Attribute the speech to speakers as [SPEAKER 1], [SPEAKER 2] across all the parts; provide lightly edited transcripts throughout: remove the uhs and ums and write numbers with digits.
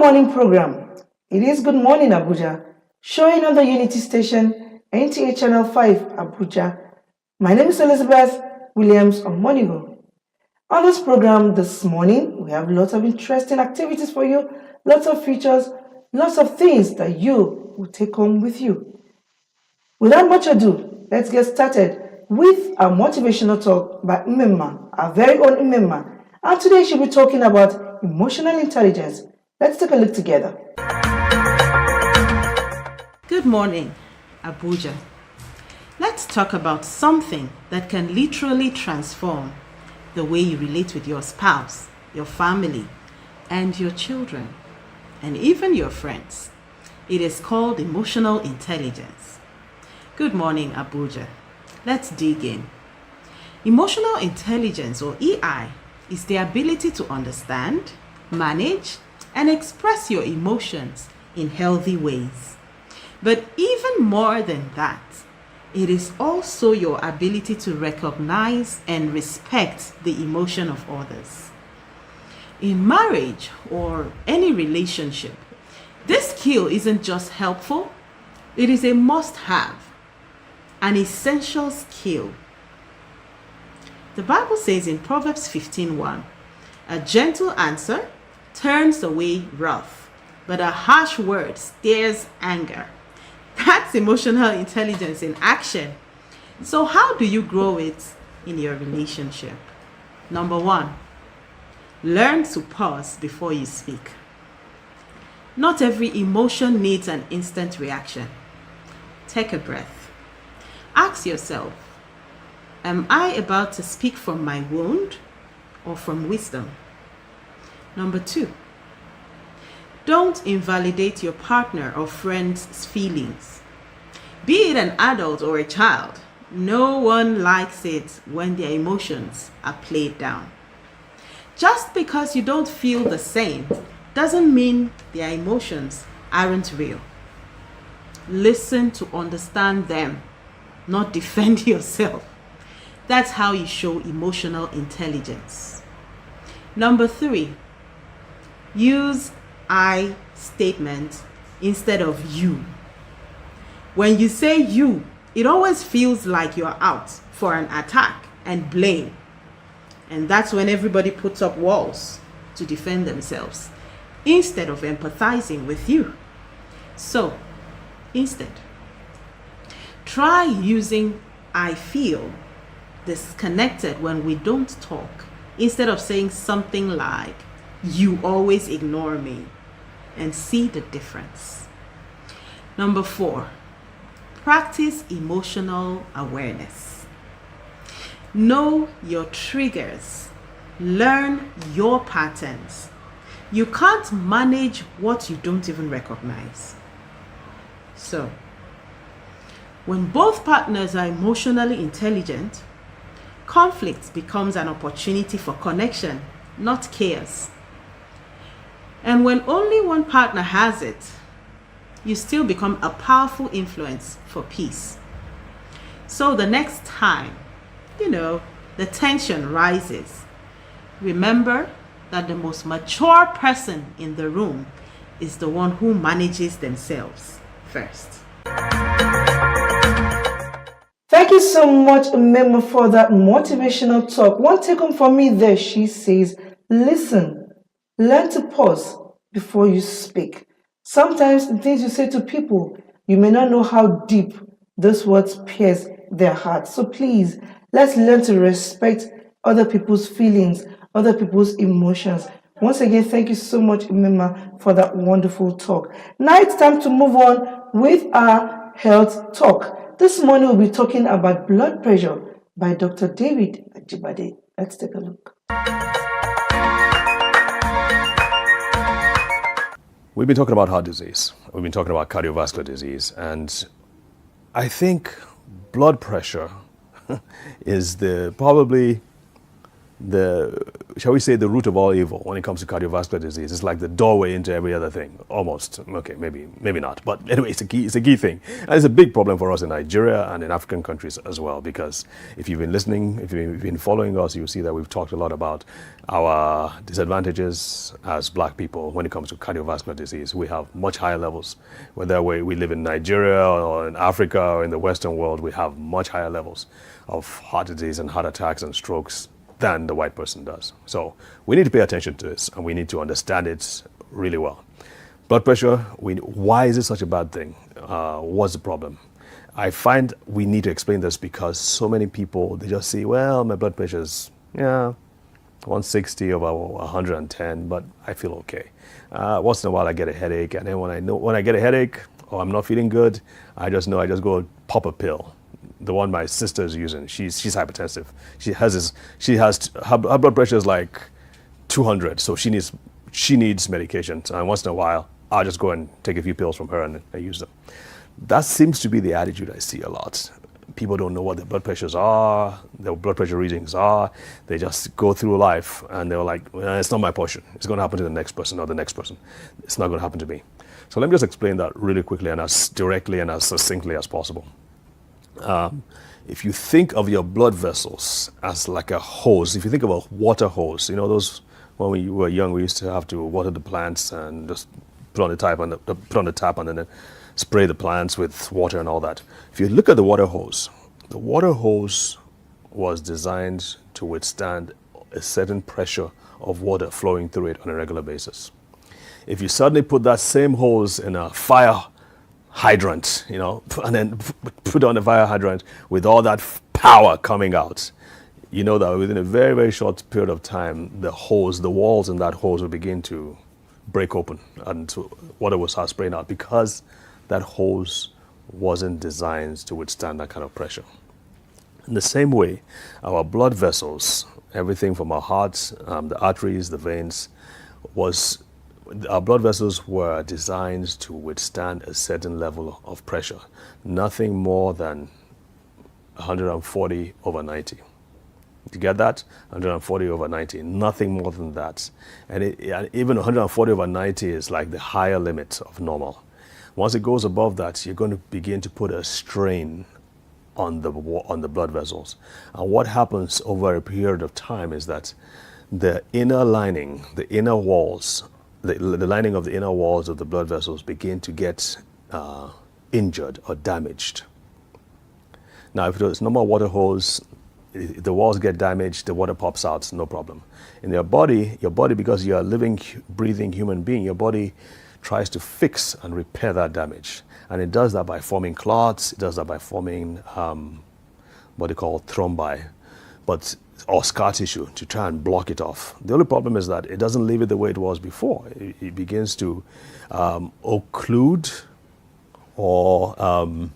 [SPEAKER 1] morning program. It is Good Morning Abuja, showing on the Unity Station, 18TH Channel 5, Abuja. My name is Elizabeth Williams of Monigo. On this program this morning, we have lots of interesting activities for you, lots of features, lots of things that you will take home with you. Without much ado, let's get started with our motivational talk by Mmemma, our very own Mmemma. And today she'll be talking about emotional intelligence. Let's take a look together.
[SPEAKER 2] Good morning, Abuja. Let's talk about something that can literally transform the way you relate with your spouse, your family, and your children, and even your friends. It is called emotional intelligence. Good morning, Abuja. Let's dig in. Emotional intelligence, or EI, is the ability to understand, manage, and express your emotions in healthy ways. But even more than that, it is also your ability to recognize and respect the emotion of others. In marriage or any relationship, this skill isn't just helpful, it is a must-have, an essential skill. The Bible says in Proverbs 15:1, "A gentle answer turns away wrath, but a harsh word stirs anger." That's emotional intelligence in action. So how do you grow it in your relationship? Number 1, learn to pause before you speak. Not every emotion needs an instant reaction. Take a breath. Ask yourself, am I about to speak from my wound or from wisdom? Number 2, don't invalidate your partner or friend's feelings. Be it an adult or a child, no one likes it when their emotions are played down. Just because you don't feel the same doesn't mean their emotions aren't real. Listen to understand them, not defend yourself. That's how you show emotional intelligence. Number 3, use I statement instead of you. When you say you, it always feels like you're out for an attack and blame. And that's when everybody puts up walls to defend themselves instead of empathizing with you. So, instead, try using I feel disconnected when we don't talk, instead of saying something like, "You always ignore me," and see the difference. Number 4, practice emotional awareness. Know your triggers. Learn your patterns. You can't manage what you don't even recognize. So, when both partners are emotionally intelligent, conflict becomes an opportunity for connection, not chaos. And when only one partner has it, you still become a powerful influence for peace. So the next time, the tension rises, remember that the most mature person in the room is the one who manages themselves first.
[SPEAKER 1] Thank you so much, Mmemma, for that motivational talk. One take home for me there, she says, listen, learn to pause before you speak. Sometimes the things you say to people, you may not know how deep those words pierce their hearts. So please, let's learn to respect other people's feelings, other people's emotions. Once again, thank you so much, Mmemma, for that wonderful talk. Now it's time to move on with our health talk. This morning we'll be talking about blood pressure by Dr. David Ajibade. Let's take a look.
[SPEAKER 3] We've been talking about heart disease. We've been talking about cardiovascular disease. And I think blood pressure is probably shall we say, the root of all evil when it comes to cardiovascular disease. It's like the doorway into every other thing, almost. Okay, maybe not, but anyway, it's a key thing, and it's a big problem for us in Nigeria and in African countries as well. Because if you've been listening, if you've been following us, you'll see that we've talked a lot about our disadvantages as Black people when it comes to cardiovascular disease. We have much higher levels, whether we live in Nigeria or in Africa or in the Western world. We have much higher levels of heart disease and heart attacks and strokes than the white person does. So we need to pay attention to this, and we need to understand it really well. Blood pressure, why is it such a bad thing? What's the problem? I find we need to explain this because so many people, they just say, well, my blood pressure is, 160 over 110, but I feel okay. Once in a while I get a headache, and then when I get a headache or I'm not feeling good, I just go pop a pill. The one my sister is using, she's hypertensive. Her blood pressure is like 200, so she needs medication. And once in a while, I'll just go and take a few pills from her and I use them. That seems to be the attitude I see a lot. People don't know what their blood pressures are, their blood pressure readings are. They just go through life and they're like, well, it's not my portion. It's going to happen to the next person or the next person. It's not going to happen to me. So let me just explain that really quickly and as directly and as succinctly as possible. If you think of your blood vessels as like a hose, if you think of a water hose, those when we were young, we used to have to water the plants and just put on the tap and then spray the plants with water and all that. If you look at the water hose was designed to withstand a certain pressure of water flowing through it on a regular basis. If you suddenly put that same hose in a fire hydrant, and then put on a fire hydrant with all that power coming out, you know that within a very, very short period of time, the walls in that hose will begin to break open and water will start spraying out because that hose wasn't designed to withstand that kind of pressure. In the same way, our blood vessels, everything from our hearts, the arteries, the veins, our blood vessels were designed to withstand a certain level of pressure, nothing more than 140 over 90. You get that? 140 over 90, nothing more than that. And even 140 over 90 is like the higher limit of normal. Once it goes above that, you're going to begin to put a strain on the blood vessels. And what happens over a period of time is that the inner lining, the inner walls, the lining of the inner walls of the blood vessels begin to get injured or damaged. Now, if it's normal water hose, the walls get damaged, the water pops out, no problem. In your body, because you're a living, breathing human being, your body tries to fix and repair that damage. And it does that by forming clots, it does that by forming what they call thrombi, or scar tissue to try and block it off. The only problem is that it doesn't leave it the way it was before. It begins to occlude or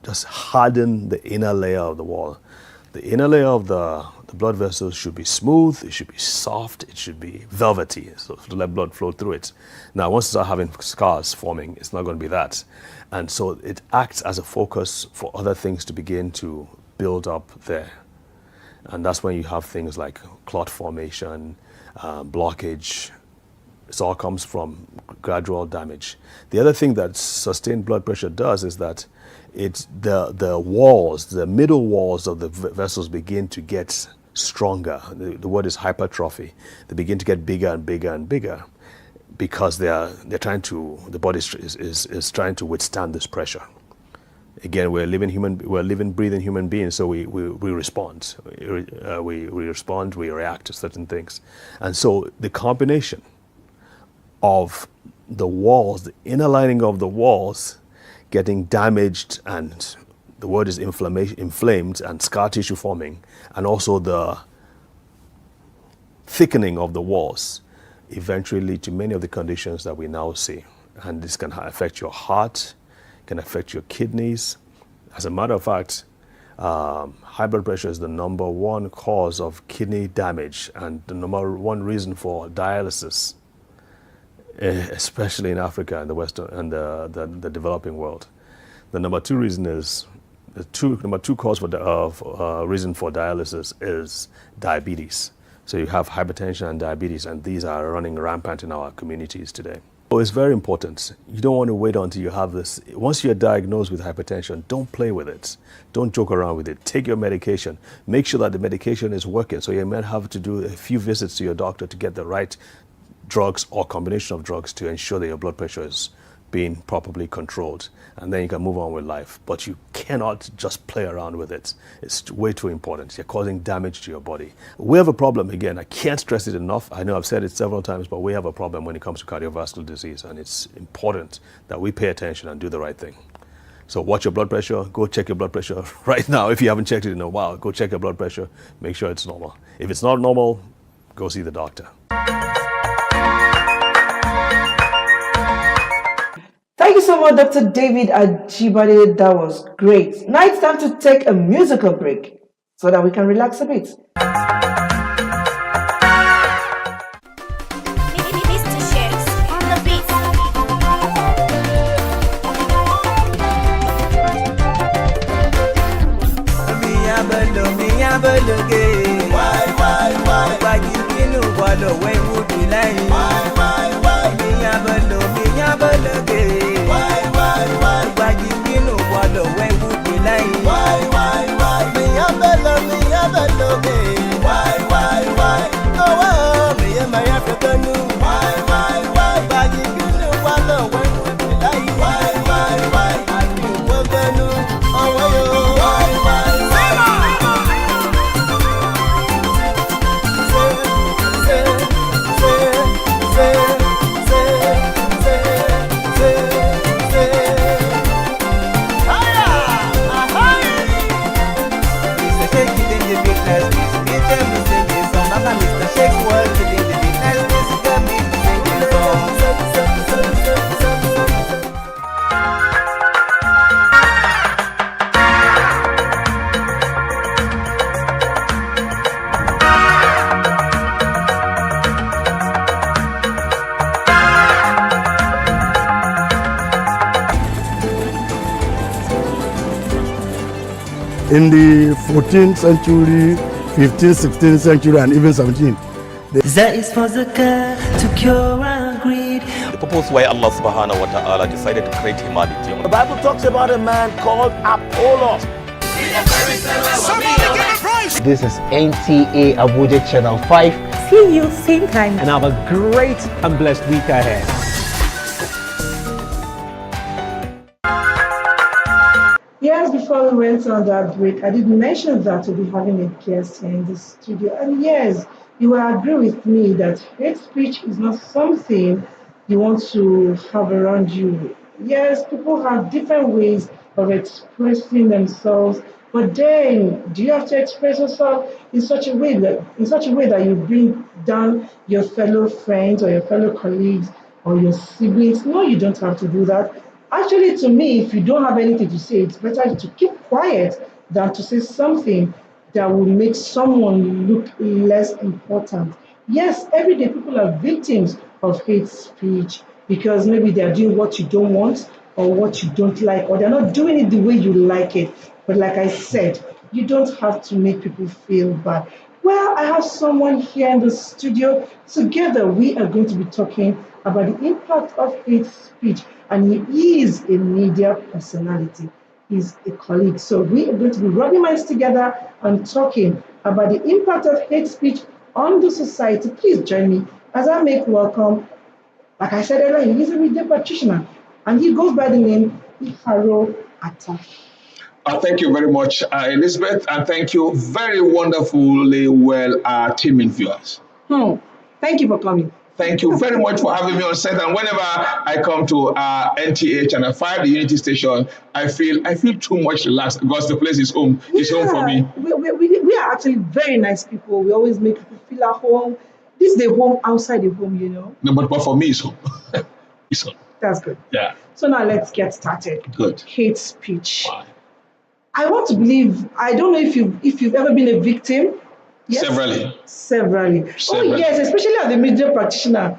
[SPEAKER 3] just harden the inner layer of the wall. The inner layer of the blood vessels should be smooth, it should be soft, it should be velvety, so to let blood flow through it. Now, once you start having scars forming, it's not going to be that. And so it acts as a focus for other things to begin to build up there. And that's when you have things like clot formation, blockage. It all comes from gradual damage. The other thing that sustained blood pressure does is that the walls, the middle walls of the vessels begin to get stronger. The word is hypertrophy. They begin to get bigger and bigger and bigger because the body is trying to withstand this pressure. Again, we're living, breathing human beings, so we respond. We respond, we react to certain things. And so the combination of the walls, the inner lining of the walls getting damaged, and the word is inflamed and scar tissue forming, and also the thickening of the walls eventually lead to many of the conditions that we now see. And this can affect your heart, can affect your kidneys. As a matter of fact, high blood pressure is the number one cause of kidney damage and the number one reason for dialysis, especially in Africa and the Western and the developing world. The number two reason is Number two cause for reason for dialysis is diabetes. So you have hypertension and diabetes, and these are running rampant in our communities today. So it's very important. You don't want to wait until you have this. Once you're diagnosed with hypertension, don't play with it. Don't joke around with it. Take your medication. Make sure that the medication is working. So you might have to do a few visits to your doctor to get the right drugs or combination of drugs to ensure that your blood pressure is being properly controlled, and then you can move on with life. But you cannot just play around with it. It's way too important. You're causing damage to your body. We have a problem, again, I can't stress it enough. I know I've said it several times, but we have a problem when it comes to cardiovascular disease, and it's important that we pay attention and do the right thing. So watch your blood pressure, go check your blood pressure right now. If you haven't checked it in a while, go check your blood pressure, make sure it's normal. If it's not normal, go see the doctor.
[SPEAKER 1] Thank you so much, Dr. David Ajibade. That was great. Now it's time to take a musical break so that we can relax a bit.
[SPEAKER 4] In the 14th century, 15th, 16th century, and even 17th.
[SPEAKER 5] There is for zakah to cure our greed.
[SPEAKER 6] The purpose why Allah subhanahu wa ta'ala decided to create humanity.
[SPEAKER 7] The Bible talks about a man called Apollos.
[SPEAKER 8] This is NTA Abuja Channel 5.
[SPEAKER 9] See you same time.
[SPEAKER 10] And have a great and blessed week ahead.
[SPEAKER 1] Yes, before we went on that break, I did mention that we'll be having a guest here in the studio. And yes, you will agree with me that hate speech is not something you want to have around you. Yes, people have different ways of expressing themselves, but then do you have to express yourself in such a way that you bring down your fellow friends or your fellow colleagues or your siblings? No, you don't have to do that. Actually, to me, if you don't have anything to say, it's better to keep quiet than to say something that will make someone look less important. Yes, every day people are victims of hate speech because maybe they're doing what you don't want or what you don't like, or they're not doing it the way you like it. But like I said, you don't have to make people feel bad. Well, I have someone here in the studio. Together, we are going to be talking about the impact of hate speech. And he is a media personality. He's a colleague. So we are going to be rubbing minds together and talking about the impact of hate speech on the society. Please join me as I make welcome, like I said earlier, he's a media practitioner, and he goes by the name Iharo Atta.
[SPEAKER 11] Thank you very much, Elizabeth, and thank you very wonderfully well, team and viewers.
[SPEAKER 1] Thank you for coming.
[SPEAKER 11] Thank you very much for having me on set. And whenever I come to NTA Channel 5, the Unity station, I feel too much relaxed because the place is home. It's home for me.
[SPEAKER 1] We are actually very nice people. We always make people feel at home. This is the home outside the home, you know.
[SPEAKER 11] No, but for me, it's home. It's home.
[SPEAKER 1] That's good.
[SPEAKER 11] Yeah.
[SPEAKER 1] So now let's get started.
[SPEAKER 11] Good.
[SPEAKER 1] Hate speech.
[SPEAKER 11] Why?
[SPEAKER 1] I want to believe. I don't know if you've ever been a victim. Yes?
[SPEAKER 11] Severally.
[SPEAKER 1] Oh yes, especially as a media practitioner.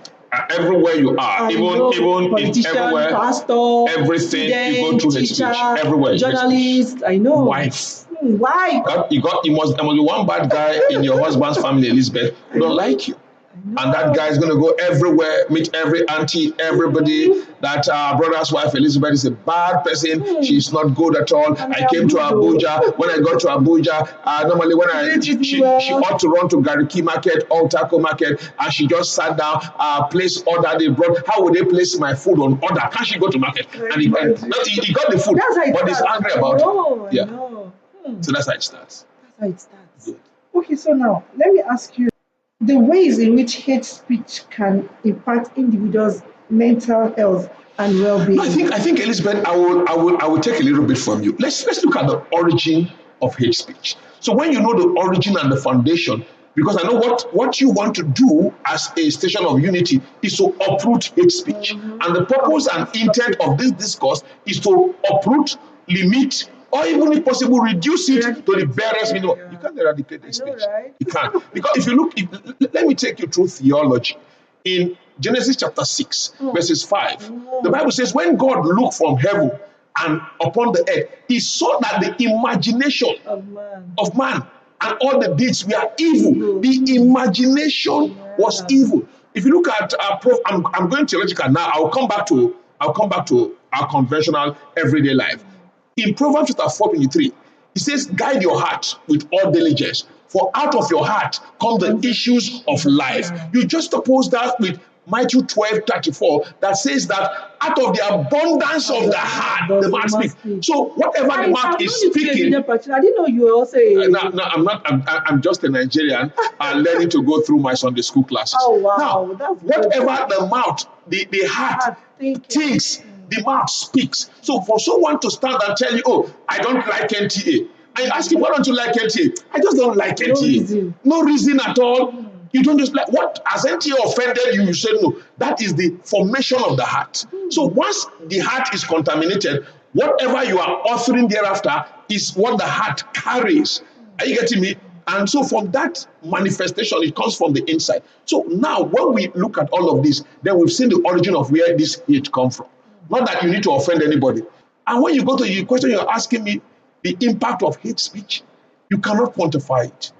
[SPEAKER 11] everywhere you are, even
[SPEAKER 1] politician,
[SPEAKER 11] everywhere,
[SPEAKER 1] pastor,
[SPEAKER 11] everything
[SPEAKER 1] student,
[SPEAKER 11] you go through hate
[SPEAKER 1] teacher,
[SPEAKER 11] speech. Everywhere,
[SPEAKER 1] journalist. I know.
[SPEAKER 11] Wife.
[SPEAKER 1] Why?
[SPEAKER 11] You must there must be one bad guy in your husband's family, Elizabeth, who don't like you. And that guy is going to go everywhere, meet every auntie, everybody, that brother's wife, Elizabeth, is a bad person. She's not good at all. I came to Abuja. When I got to Abuja, normally when she ought to run to Gariki Market or Taco Market, and she just sat down, placed order. They brought, how would they place my food on order? Can't she go to market? And he got the food, but he's angry about it. Yeah. So that's how it starts.
[SPEAKER 1] That's how it starts. Good. Okay, so now, let me ask you, the ways in which hate speech can impact individuals' mental health and well-being.
[SPEAKER 11] No, I think Elizabeth, I will take a little bit from you. Let's look at the origin of hate speech. So when you know the origin and the foundation, because I know what you want to do as a station of unity is to uproot hate speech. And the purpose and intent of this discourse is to uproot, limit, or even if possible, reduce it to the barest minimum. You can't eradicate hate speech. Right? You can't. Because if you look, let me take you through theology. In Genesis chapter 6, verses 5, the Bible says, when God looked from heaven and upon the earth, he saw that the imagination of man and all the deeds were evil. The imagination was evil. If you look at I'm going theological now. I'll come back to our conventional everyday life. In Proverbs chapter 4:23, it says, guide your heart with all diligence, for out of your heart come the issues of life. You just oppose that with Matthew 12:34, that says that out of the abundance of the heart, the mouth speaks. So whatever the mouth is speaking.
[SPEAKER 1] I didn't know you were also
[SPEAKER 11] no, I'm not. I'm just a Nigerian learning to go through my Sunday school classes.
[SPEAKER 1] Oh wow!
[SPEAKER 11] Now,
[SPEAKER 1] that's
[SPEAKER 11] whatever the mouth, the heart thinks, the mouth speaks. So for someone to stand and tell you, oh, I don't like NTA, I ask him, why don't you like NTA? I just don't like NTA. No reason at all. You don't just like, what has NTA offended you? You say no. That is the formation of the heart. So once the heart is contaminated, whatever you are authoring thereafter is what the heart carries. Are you getting me? And so from that manifestation, it comes from the inside. So now when we look at all of this, then we've seen the origin of where this hate comes from. Not that you need to offend anybody. And when you go to the question you're asking me, the impact of hate speech, you cannot quantify it.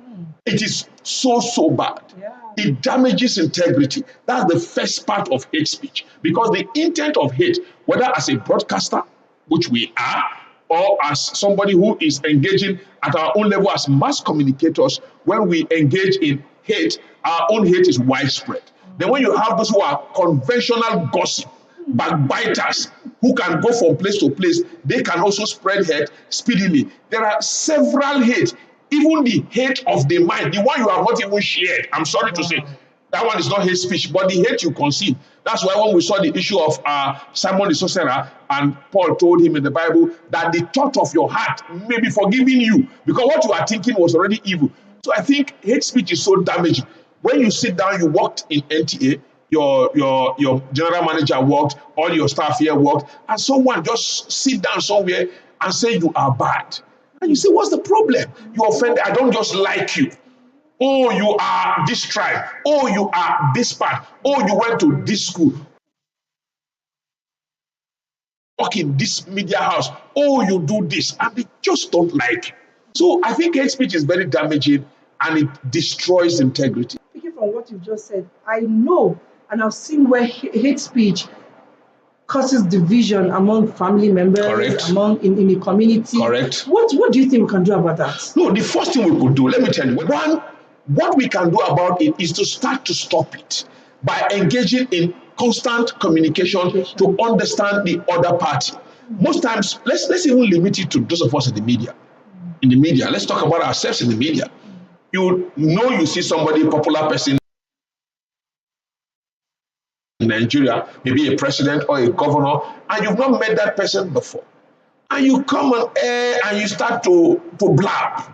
[SPEAKER 11] It is so bad. Yeah. It damages integrity. That's the first part of hate speech. Because the intent of hate, whether as a broadcaster, which we are, or as somebody who is engaging at our own level as mass communicators, when we engage in hate, our own hate is widespread. Then when you have those who are conventional gossip, backbiters, who can go from place to place, they can also spread hate speedily. There are several hates. Even the hate of the mind, the one you have not even shared, I'm sorry to say, that one is not hate speech, but the hate you conceive. That's why when we saw the issue of Simon the sorcerer, and Paul told him in the Bible that the thought of your heart may be forgiving you, because what you are thinking was already evil. So I think hate speech is so damaging. When you sit down, you worked in NTA, your general manager worked, all your staff here worked, and someone just sit down somewhere and say you are bad. And you say, what's the problem? You offended. I don't just like you. Oh, you are this tribe. Oh, you are this part. Oh, you went to this school. Work in this media house. Oh, you do this. And they just don't like you. So I think hate speech is very damaging and it destroys integrity.
[SPEAKER 1] Speaking from what you've just said, I know and I've seen where hate speech causes division among family members,
[SPEAKER 11] correct,
[SPEAKER 1] among in the community.
[SPEAKER 11] Correct.
[SPEAKER 1] What do you think we can do about that?
[SPEAKER 11] No, the first thing we could do, let me tell you, what we can do about it is to start to stop it by engaging in constant communication to understand the other party. Most times, let's even limit it to those of us in the media. In the media, let's talk about ourselves in the media. You know, you see somebody, popular person in Nigeria, maybe a president or a governor, and you've not met that person before. And you come on air and you start to blab,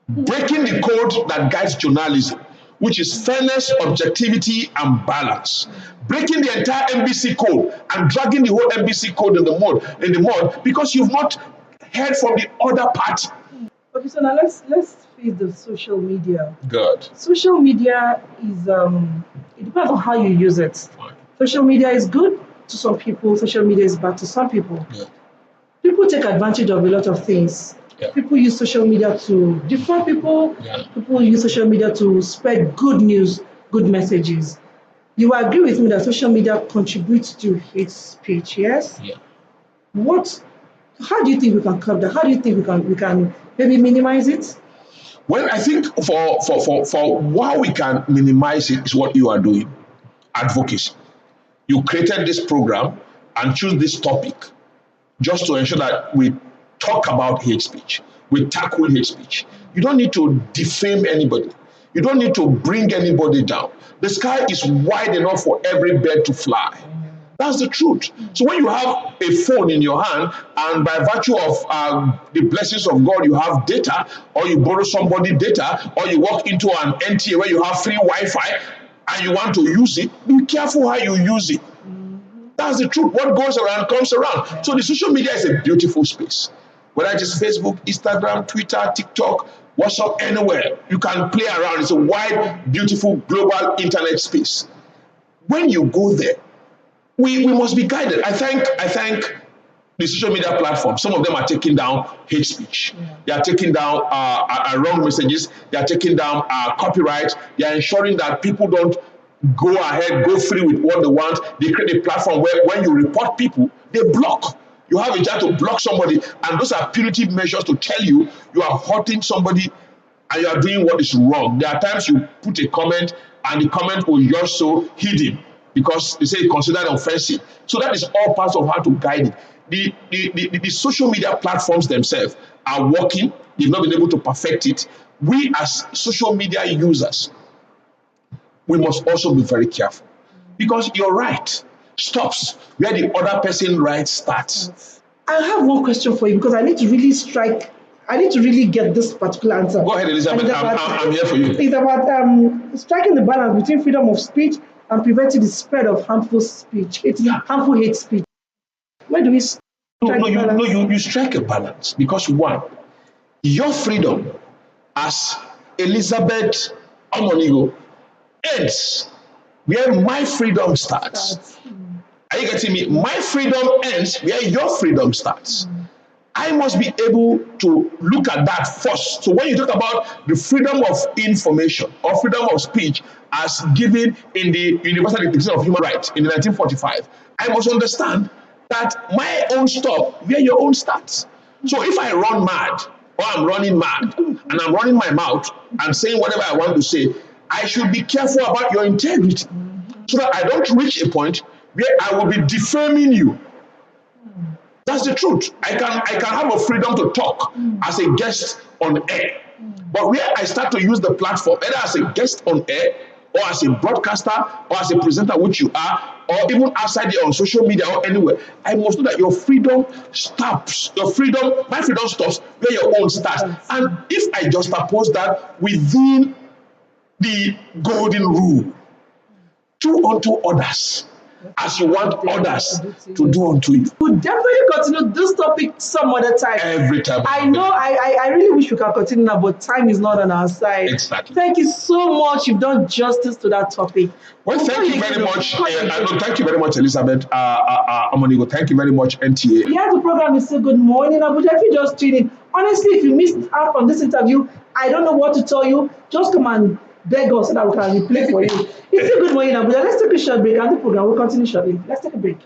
[SPEAKER 11] breaking the code that guides journalism, which is fairness, objectivity, and balance. Breaking the entire NBC code and dragging the whole NBC code in the mud because you've not heard from the other party.
[SPEAKER 1] Okay, so now let's face the social media.
[SPEAKER 11] Good.
[SPEAKER 1] Social media is it depends on how you use it. social media is good to some people, social media is bad to some people.
[SPEAKER 11] Yeah.
[SPEAKER 1] People take advantage of a lot of things.
[SPEAKER 11] Yeah.
[SPEAKER 1] People use social media to defraud people.
[SPEAKER 11] Yeah.
[SPEAKER 1] People use social media to spread good news, good messages. You agree with me that social media contributes to hate speech, yes?
[SPEAKER 11] Yeah.
[SPEAKER 1] How do you think we can curb that? How do you think we can maybe minimize it?
[SPEAKER 11] Well, I think for how we can minimize it is what you are doing, advocacy. You created this program and choose this topic just to ensure that we talk about hate speech, we tackle hate speech. You don't need to defame anybody. You don't need to bring anybody down. The sky is wide enough for every bird to fly. That's the truth. So when you have a phone in your hand and by virtue of the blessings of God, you have data, or you borrow somebody data, or you walk into an NTA where you have free Wi-Fi and you want to use it, be careful how you use it. That's the truth. What goes around comes around. So the social media is a beautiful space. Whether it is Facebook, Instagram, Twitter, TikTok, WhatsApp, anywhere, you can play around. It's a wide, beautiful, global internet space. When you go there, we must be guided. I thank the social media platforms. Some of them are taking down hate speech. Yeah. They are taking down wrong messages. They are taking down copyright. They are ensuring that people don't go ahead, go free with what they want. They create a platform where when you report people, they block. You have a chance to block somebody, and those are punitive measures to tell you you are hurting somebody and you are doing what is wrong. There are times you put a comment and the comment will just so hidden because they say it's considered offensive. So that is all part of how to guide it. The social media platforms themselves are working. They've not been able to perfect it. We as social media users, we must also be very careful because your right stops where the other person's right starts.
[SPEAKER 1] I have one question for you because I need to really get this particular answer.
[SPEAKER 11] Go ahead, Elizabeth. I'm here for you.
[SPEAKER 1] It's about striking the balance between freedom of speech and preventing the spread of harmful speech, harmful hate speech. Where do we strike the balance?
[SPEAKER 11] You strike a balance because one, your freedom as Elizabeth Omonigo ends where my freedom starts. Are you getting me? My freedom ends where your freedom starts. I must be able to look at that first. So when you talk about the freedom of information or freedom of speech as given in the Universal Declaration of Human Rights in 1945, I must understand that my own stop where your own starts. So if I run mad or I'm running mad and I'm running my mouth and saying whatever I want to say, I should be careful about your integrity so that I don't reach a point where I will be defaming you. That's the truth. I can have a freedom to talk as a guest on air. But where I start to use the platform, either as a guest on air, or as a broadcaster, or as a presenter, which you are, or even outside there on social media or anywhere, I must know that your freedom stops. My freedom stops where your own starts. And if I just oppose that within the golden rule, do unto others as you want others to do unto you.
[SPEAKER 1] We'll definitely continue this topic some other time.
[SPEAKER 11] Every time.
[SPEAKER 1] I know, I really wish we could continue now, but time is not on our side.
[SPEAKER 11] Exactly.
[SPEAKER 1] Thank you so much. You've done justice to that topic.
[SPEAKER 11] Well, thank you very much. Thank you very much, Elizabeth Omonigo. Thank you very much, NTA.
[SPEAKER 1] Yes, the program is still Good Morning Abuja. If you just tuned in, honestly, if you missed out on this interview, I don't know what to tell you. Just come and beg us so that we can replay for you. It's still Good Morning Abuja. Let's take a short break and the program will continue shortly. Let's take a break.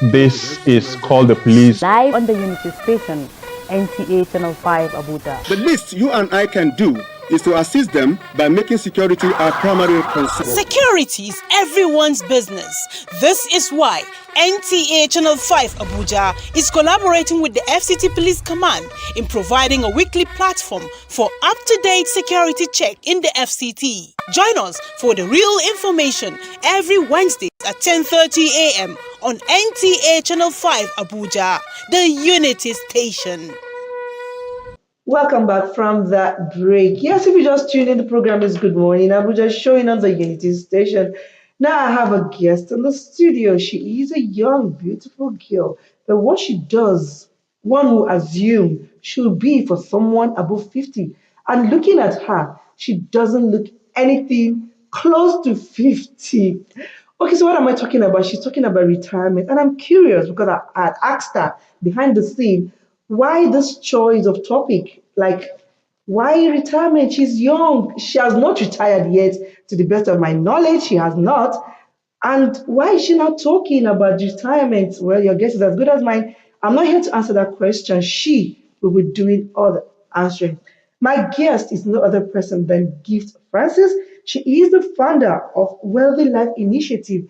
[SPEAKER 9] This is Call the Police.
[SPEAKER 12] Live on the Unity Station, NTA Channel 5 Abuja.
[SPEAKER 13] The least you and I can do is to assist them by making security our primary concern.
[SPEAKER 14] Security is everyone's business. This is why NTA Channel 5 Abuja is collaborating with the FCT Police Command in providing a weekly platform for up-to-date security check in the FCT. Join us for the real information every Wednesday at 10:30 a.m. on NTA Channel 5 Abuja, the Unity Station.
[SPEAKER 1] Welcome back from that break. Yes, if you just tuned in, the program is Good Morning Abuja, showing on the Unity Station. Now I have a guest in the studio. She is a young, beautiful girl. But what she does, one will assume she'll be for someone above 50. And looking at her, she doesn't look anything close to 50. Okay, so what am I talking about? She's talking about retirement. And I'm curious because I asked her behind the scene, why this choice of topic? Like, why retirement? She's young. She has not retired yet, to the best of my knowledge. She has not. And why is she not talking about retirement? Well, your guess is as good as mine. I'm not here to answer that question. She will be doing all the answering. My guest is no other person than Gift Francis. She is the founder of Wealthy Life Initiative.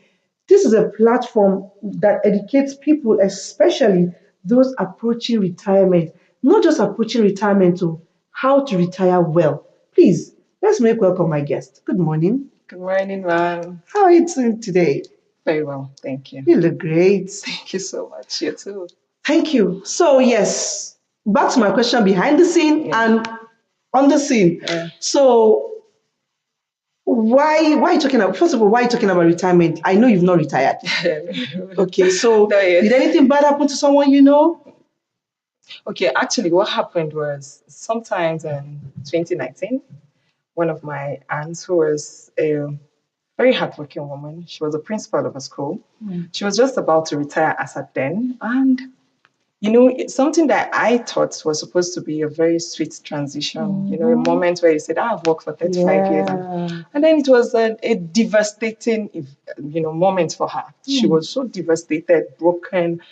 [SPEAKER 1] This is a platform that educates people, especially those approaching retirement, not just approaching retirement to how to retire well. Please, let's make welcome my guest. Good morning.
[SPEAKER 15] Good morning, ma'am.
[SPEAKER 1] How are you doing today?
[SPEAKER 15] Very well, thank you.
[SPEAKER 1] You look great.
[SPEAKER 15] Thank you so much. You too.
[SPEAKER 1] Thank you. So yes, back to my question behind the scene and on the scene. So why are you talking about, first of all, why are you talking about retirement? I know you've not retired. Okay, so did anything bad happen to someone you know?
[SPEAKER 15] Okay, actually what happened was sometimes in 2019, one of my aunts who was a very hardworking woman, she was a principal of a school. She was just about to retire as at then. And you know, it's something that I thought was supposed to be a very sweet transition, you know, a moment where you said, I've worked for 35 years. And then it was a devastating, you know, moment for her. She was so devastated, broken,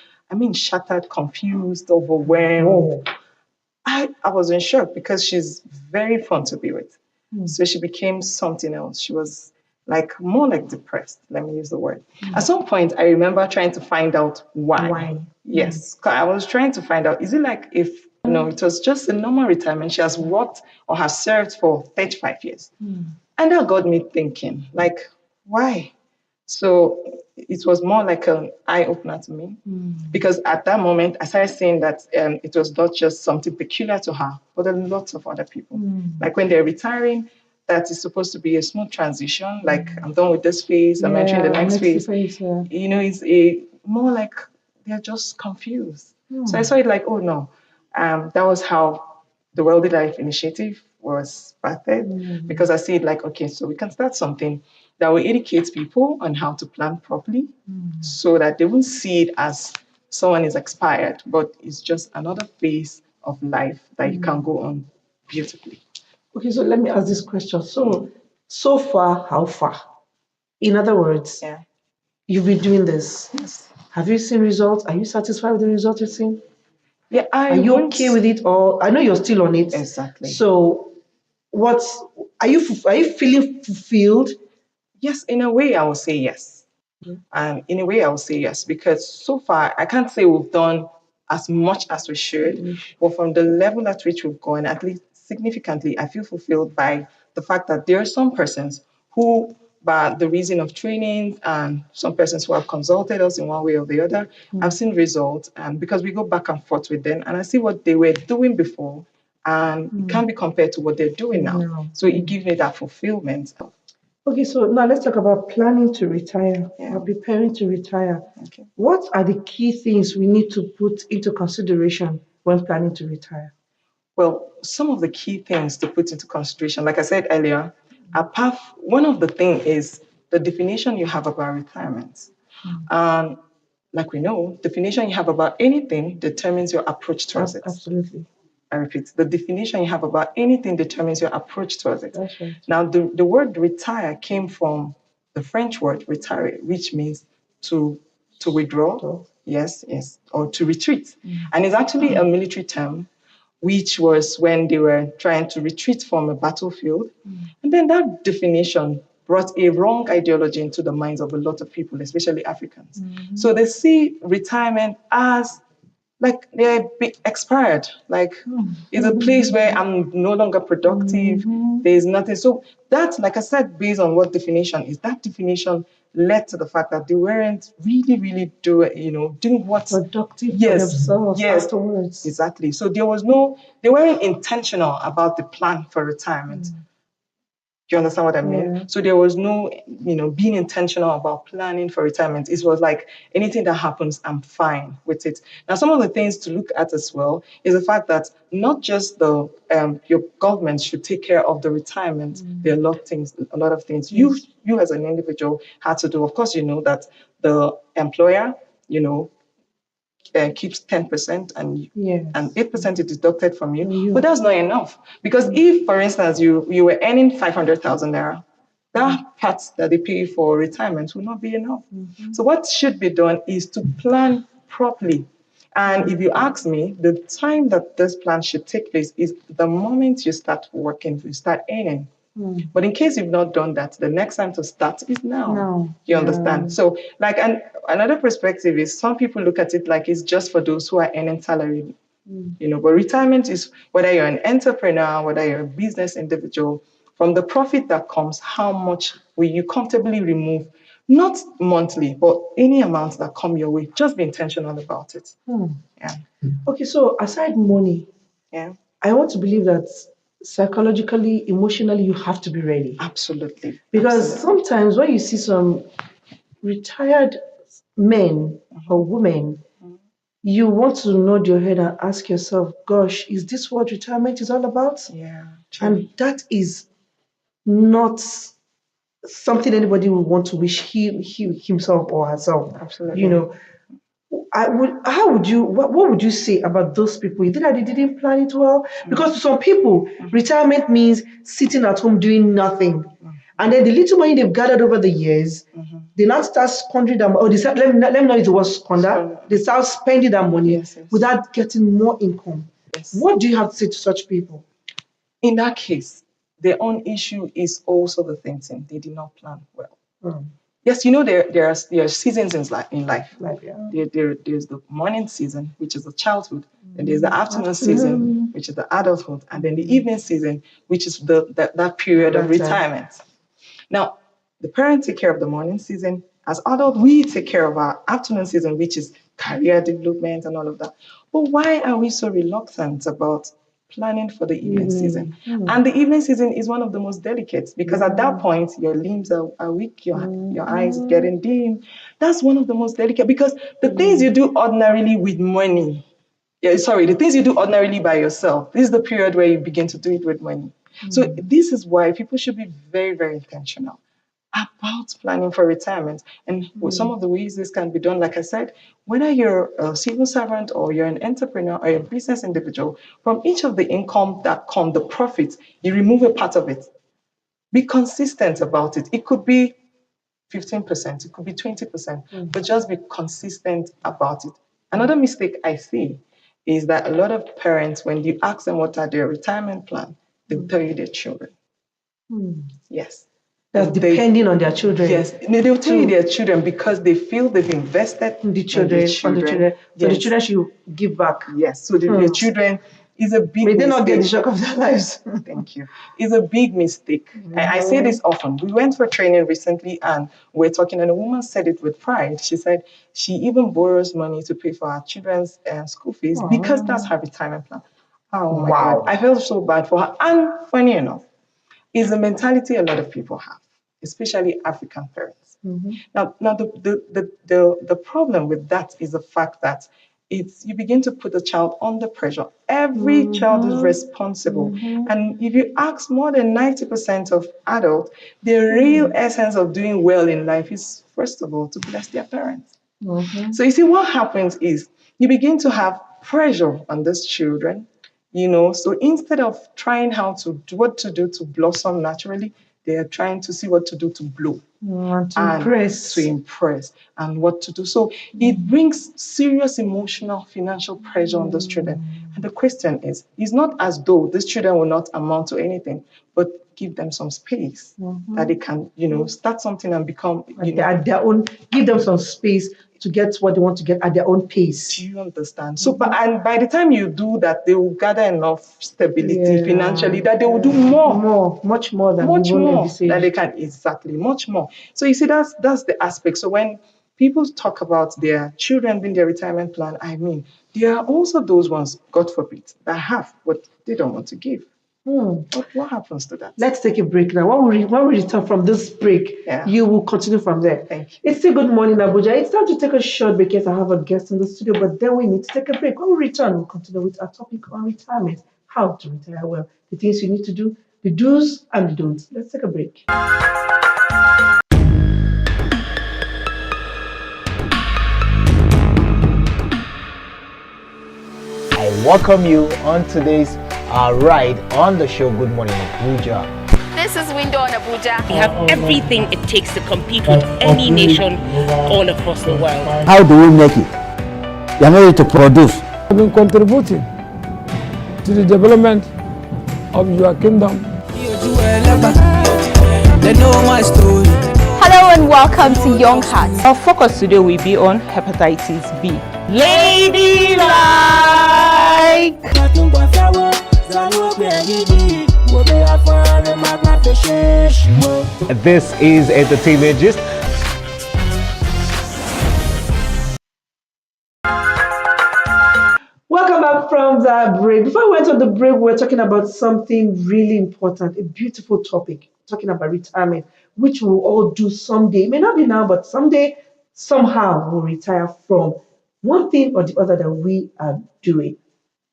[SPEAKER 15] shattered, confused, overwhelmed. I was in shock because she's very fun to be with. So she became something else. She was more like depressed, let me use the word. At some point, I remember trying to find out why. Yes, I was trying to find out, is it like if, it was just a normal retirement. She has worked or has served for 35 years. And that got me thinking, why? So it was more like an eye-opener to me. Because at that moment, I started seeing that it was not just something peculiar to her, but a lot of other people. Like when they're retiring, that is supposed to be a smooth transition. Like, I'm done with this phase, I'm entering the next phase. You know, it's more like they're just confused. So I saw it like, oh no. That was how the Wealthy Life Initiative was started. Because I see it like, okay, so we can start something that will educate people on how to plan properly so that they won't see it as someone is expired, but it's just another phase of life that you can go on beautifully.
[SPEAKER 1] Okay, so let me ask this question. So far, how far? In other words, you've been doing this.
[SPEAKER 15] Yes.
[SPEAKER 1] Have you seen results? Are you satisfied with the results you've seen?
[SPEAKER 15] Yeah,
[SPEAKER 1] Are you okay with it, or I know you're still on it?
[SPEAKER 15] Exactly.
[SPEAKER 1] So, are you feeling fulfilled?
[SPEAKER 15] Yes, in a way, I would say yes. In a way, I would say yes, because so far, I can't say we've done as much as we should, but from the level at which we've gone, at least significantly, I feel fulfilled by the fact that there are some persons who, by the reason of training, and some persons who have consulted us in one way or the other, I've seen results, because we go back and forth with them, and I see what they were doing before, and it can't be compared to what they're doing now. So it gives me that fulfillment.
[SPEAKER 1] Okay, so now let's talk about planning to retire or preparing to retire.
[SPEAKER 15] Okay.
[SPEAKER 1] What are the key things we need to put into consideration when planning to retire?
[SPEAKER 15] Well, some of the key things to put into consideration, like I said earlier, one of the things is the definition you have about retirement. Like we know, definition you have about anything determines your approach towards it.
[SPEAKER 1] Absolutely.
[SPEAKER 15] I repeat, the definition you have about anything determines your approach towards it.
[SPEAKER 1] That's right.
[SPEAKER 15] Now, the word retire came from the French word retire, which means to withdraw, yes, or to retreat. And it's actually a military term, which was when they were trying to retreat from a battlefield. And then that definition brought a wrong ideology into the minds of a lot of people, especially Africans. So they see retirement as like they're expired. Like it's a place where I'm no longer productive. There's nothing. So that, like I said, based on what definition is, that definition led to the fact that they weren't really doing what
[SPEAKER 1] productive for themselves afterwards.
[SPEAKER 15] Exactly. So they weren't intentional about the plan for retirement. Do you understand what I mean?
[SPEAKER 1] Yeah.
[SPEAKER 15] So there was no, being intentional about planning for retirement. It was like anything that happens, I'm fine with it. Now, some of the things to look at as well is the fact that not just your government should take care of the retirement. There are a lot of things you as an individual had to do. Of course, you know that the employer, keeps 10% and 8% is deducted from you. But that's not enough. Because if, for instance, you were earning 500,000 naira, that part that they pay for retirement will not be enough. So what should be done is to plan properly. And if you ask me, the time that this plan should take place is the moment you start working, you start earning. But in case you've not done that, the next time to start is now. You understand? So, another perspective is some people look at it like it's just for those who are earning salary. But retirement is whether you're an entrepreneur, whether you're a business individual, from the profit that comes, how much will you comfortably remove? Not monthly, but any amount that come your way. Just be intentional about it. Yeah.
[SPEAKER 1] Okay, so aside money, I want to believe that psychologically, emotionally, you have to be ready.
[SPEAKER 15] Absolutely.
[SPEAKER 1] Because sometimes when you see some retired men or women, you want to nod your head and ask yourself, gosh, is this what retirement is all about?
[SPEAKER 15] Yeah.
[SPEAKER 1] And that is not something anybody would want to wish himself or herself.
[SPEAKER 15] Absolutely.
[SPEAKER 1] What would you say about those people? You think that they didn't plan it well? Because to some people, retirement means sitting at home doing nothing. And then the little money they've gathered over the years, they now start squandering them. Or they start, let me know if it was squander. They start spending that money without getting more income. What do you have to say to such people?
[SPEAKER 15] In that case, their own issue is also the thinking. They did not plan well. Yes, there are seasons in life. There's the morning season, which is the childhood, and there's the afternoon season, which is the adulthood, and then the evening season, which is that period of retirement. Now, the parents take care of the morning season. As adults, we take care of our afternoon season, which is career development and all of that. But why are we so reluctant about planning for the evening season? And the evening season is one of the most delicate because at that point, your limbs are weak, your eyes getting dim. That's one of the most delicate because the things you do ordinarily with money, the things you do ordinarily by yourself, this is the period where you begin to do it with money. So this is why people should be very, very intentional about planning for retirement. And some of the ways this can be done, like I said, whether you're a civil servant or you're an entrepreneur or a business individual, from each of the income that come, the profits, you remove a part of it. Be consistent about it. It could be 15%, it could be 20%, but just be consistent about it. Another mistake I see is that a lot of parents, when you ask them what are their retirement plan, they'll tell you their children. Yes.
[SPEAKER 1] That's depending on their children.
[SPEAKER 15] Yes, they'll tell you their children because they feel they've invested
[SPEAKER 1] in the children. So the children should give back.
[SPEAKER 15] Yes, so the children is a big mistake.
[SPEAKER 1] May they not get the shock of their lives.
[SPEAKER 15] Thank you. It's a big mistake. I say this often. We went for training recently and we're talking and a woman said it with pride. She said she even borrows money to pay for her children's school fees because that's her retirement plan. Oh my God. I felt so bad for her. And funny enough, is a mentality a lot of people have, especially African parents. Now the problem with that is the fact that you begin to put the child under pressure. Every child is responsible. And if you ask more than 90% of adults, the real essence of doing well in life is, first of all, to bless their parents. So you see, what happens is you begin to have pressure on these children. So instead of trying what to do to blossom naturally, they are trying to see what to do to blow. To impress and what to do. So it brings serious emotional, financial pressure on those children. And the question is, it's not as though these children will not amount to anything, but give them some space that they can, start something and become,
[SPEAKER 1] at their own, give them some space to get what they want to get at their own pace.
[SPEAKER 15] Do you understand? So, and by the time you do that, they will gather enough stability financially that they will do
[SPEAKER 1] much more than
[SPEAKER 15] they can, exactly, much more. So you see, that's the aspect. So when people talk about their children being their retirement plan, I mean, there are also those ones, God forbid, that have what they don't want to give. What happens to that?
[SPEAKER 1] Let's take a break now. When we return from this break, you will continue from there.
[SPEAKER 15] Thank you.
[SPEAKER 1] It's still Good Morning, Abuja. It's time to take a short break because I have a guest in the studio, but then we need to take a break. When we return, we'll continue with our topic on retirement, how to retire well, the things you need to do, the do's and the don'ts. Let's take a break.
[SPEAKER 8] I welcome you on today's ride on the show Good Morning Abuja.
[SPEAKER 16] This is Window on Abuja.
[SPEAKER 17] We have everything it takes to compete with any nation all across the world.
[SPEAKER 18] How do we make it? We are ready to produce.
[SPEAKER 19] I've been contributing to the development of your kingdom.
[SPEAKER 5] They know my story.
[SPEAKER 16] Hello and welcome to Young Hearts.
[SPEAKER 20] Our focus today will be on hepatitis B.
[SPEAKER 16] Ladylike.
[SPEAKER 10] This is Entertainment Gist.
[SPEAKER 1] Welcome back from the break. Before we went on the break, we were talking about something really important, a beautiful topic, talking about retirement, which we'll all do someday. It may not be now, but someday, somehow, we'll retire from one thing or the other that we are doing.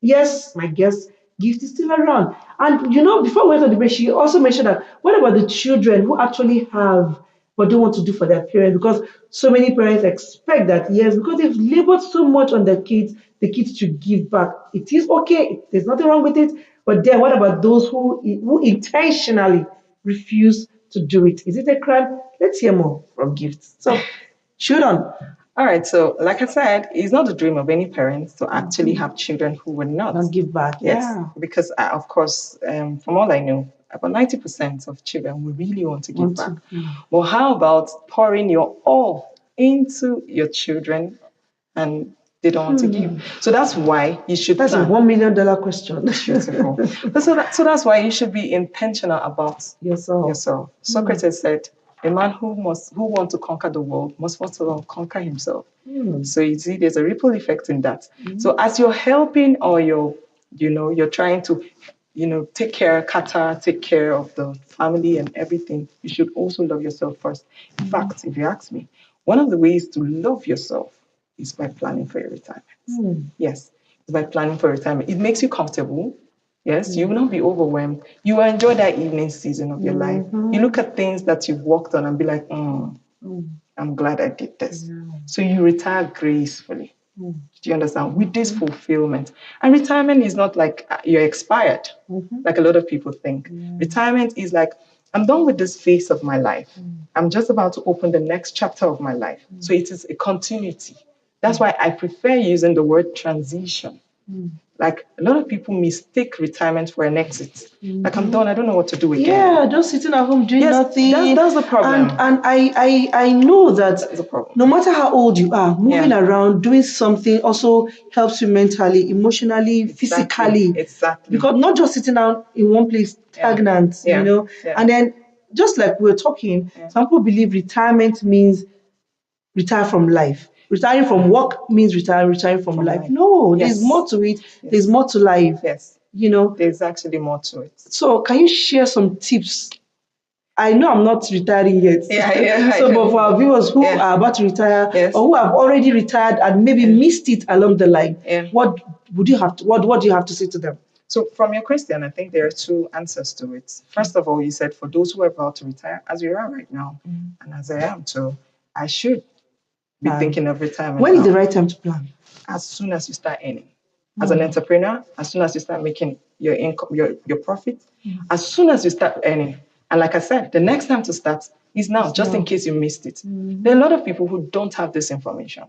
[SPEAKER 1] Yes, my guest, Gift, is still around. And, before we went on the break, she also mentioned that what about the children who actually have but don't want to do for their parents? Because so many parents expect that, yes, because they've labored so much on their kids, the kids should give back. It is okay. There's nothing wrong with it. But then what about those who intentionally refuse to do it? Is it a crime? Let's hear more from Gift. So, shoot on.
[SPEAKER 15] All right. So, like I said, it's not the dream of any parents to actually have children who will not
[SPEAKER 1] give back.
[SPEAKER 15] Yes.
[SPEAKER 1] Yeah.
[SPEAKER 15] Because, of course, from all I know, about 90% of children will really want to give back. Well, how about pouring your all into your children and they don't want to give? So that's why you should.
[SPEAKER 1] That's
[SPEAKER 15] plan.
[SPEAKER 1] a $1 million question.
[SPEAKER 15] Beautiful. so that's why you should be intentional about yourself. Socrates said, a man who wants to conquer the world must first of all conquer himself. So you see, there's a ripple effect in that. So as you're helping or you're trying to, take care of the family and everything, you should also love yourself first. In fact, if you ask me, one of the ways to love yourself is by planning for your retirement. Yes, by planning for retirement. It makes you comfortable. Yes, you will not be overwhelmed. You will enjoy that evening season of your life. You look at things that you've worked on and be like, I'm glad I did this. So you retire gracefully. Do you understand? With this fulfillment. And retirement is not like you're expired, like a lot of people think. Retirement is like, I'm done with this phase of my life. I'm just about to open the next chapter of my life. So it is a continuity. That's why I prefer using the word transition. Like a lot of people mistake retirement for an exit. Like I'm done, I don't know what to do again.
[SPEAKER 1] Yeah, just sitting at home doing nothing.
[SPEAKER 15] That's the problem.
[SPEAKER 1] And I know that no matter how old you are, moving around, doing something also helps you mentally, emotionally, physically.
[SPEAKER 15] Exactly.
[SPEAKER 1] Because not just sitting down in one place stagnant, And then just like we were talking, some people believe retirement means retire from life. Retiring from work means retiring from life. No, there's more to it. There's more to life.
[SPEAKER 15] Yes. There's actually more to it.
[SPEAKER 1] So can you share some tips? I know I'm not retiring yet. So but for our viewers who are about to retire or who have already retired and maybe missed it along the line, what do you have to say to them?
[SPEAKER 15] So from your question, I think there are two answers to it. First of all, you said for those who are about to retire, as we are right now, and as I am too, I should be thinking of retirement.
[SPEAKER 1] When is the right time to plan?
[SPEAKER 15] As soon as you start earning. As an entrepreneur, as soon as you start making your income, your profit, as soon as you start earning. And like I said, the next time to start It's now, just in case you missed it. There are a lot of people who don't have this information.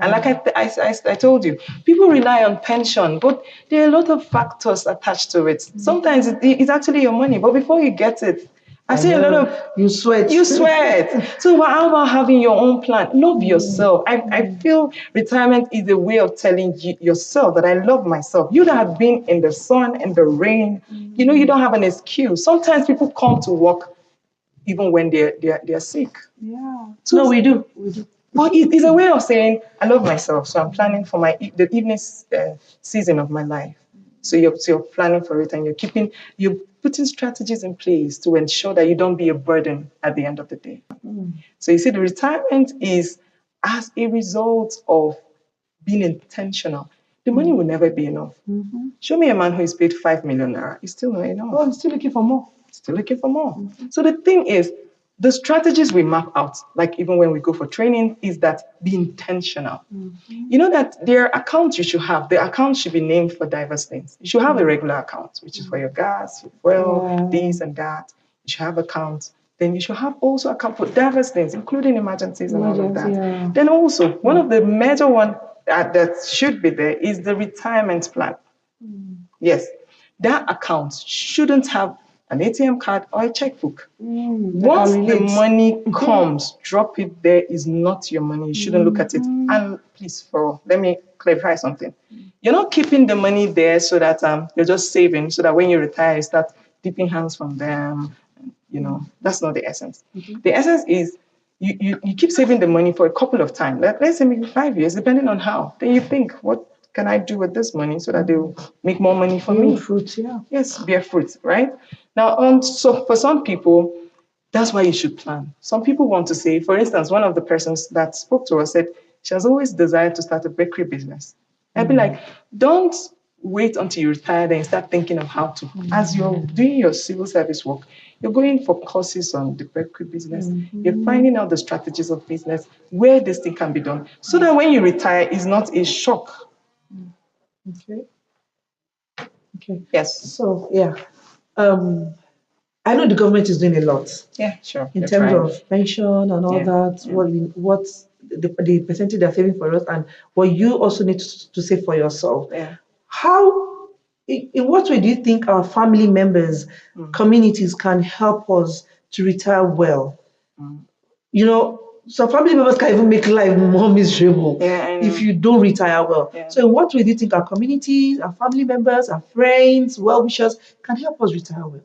[SPEAKER 15] And like I told you, people rely on pension, but there are a lot of factors attached to it. Sometimes it's actually your money, but before you get it, I see a lot of
[SPEAKER 1] you sweat.
[SPEAKER 15] So how about having your own plan? Love yourself. I feel retirement is a way of telling yourself that I love myself. You that have been in the sun and the rain, you know, you don't have an excuse. Sometimes people come to work even when they're sick.
[SPEAKER 1] Yeah. So no, we do.
[SPEAKER 15] But it's a way of saying I love myself. So I'm planning for the evening season of my life. So you're planning for it, and you're putting strategies in place to ensure that you don't be a burden at the end of the day. So you see, the retirement is as a result of being intentional. The money will never be enough. Show me a man who is paid 5 million naira. It's still not enough.
[SPEAKER 1] Oh, I'm still looking for more.
[SPEAKER 15] Still looking for more. So the thing is, the strategies we map out, like even when we go for training, is that be intentional. You know that there are accounts you should have. The account should be named for diverse things. You should have a regular account, which is for your gas, your fuel, this and that. You should have accounts. Then you should have also account for diverse things, including emergencies and all of that. Yeah. Then also, one of the major ones that should be there is the retirement plan. Yes, that account shouldn't have an ATM card or a checkbook. Once the money comes, drop it there. Is not your money. You shouldn't look at it. And please, let me clarify something. You're not keeping the money there so that you're just saving, so that when you retire, you start dipping hands from them. You know, that's not the essence. The essence is you keep saving the money for a couple of times. Let's say maybe 5 years, depending on how. Then you think, what can I do with this money so that they will make more money for me?
[SPEAKER 1] Fruit, yeah.
[SPEAKER 15] Yes, bear fruit, right? Now, so for some people, that's why you should plan. Some people want to say, for instance, one of the persons that spoke to us said she has always desired to start a bakery business. I'd be like, don't wait until you retire and start thinking of how to. As you're doing your civil service work, you're going for courses on the bakery business. You're finding out the strategies of business, where this thing can be done, so that when you retire, it's not a shock.
[SPEAKER 1] Okay.
[SPEAKER 15] Yes.
[SPEAKER 1] So yeah, I know the government is doing a lot.
[SPEAKER 15] Yeah, sure.
[SPEAKER 1] In terms of pension and all that, what the percentage they're saving for us, and what you also need to save for yourself.
[SPEAKER 15] Yeah.
[SPEAKER 1] How, in what way do you think our family members, communities can help us to retire well? You know, some family members can even make life more miserable if you don't retire well. Yeah. So in what way do you think our communities, our family members, our friends, well-wishers can help us retire well?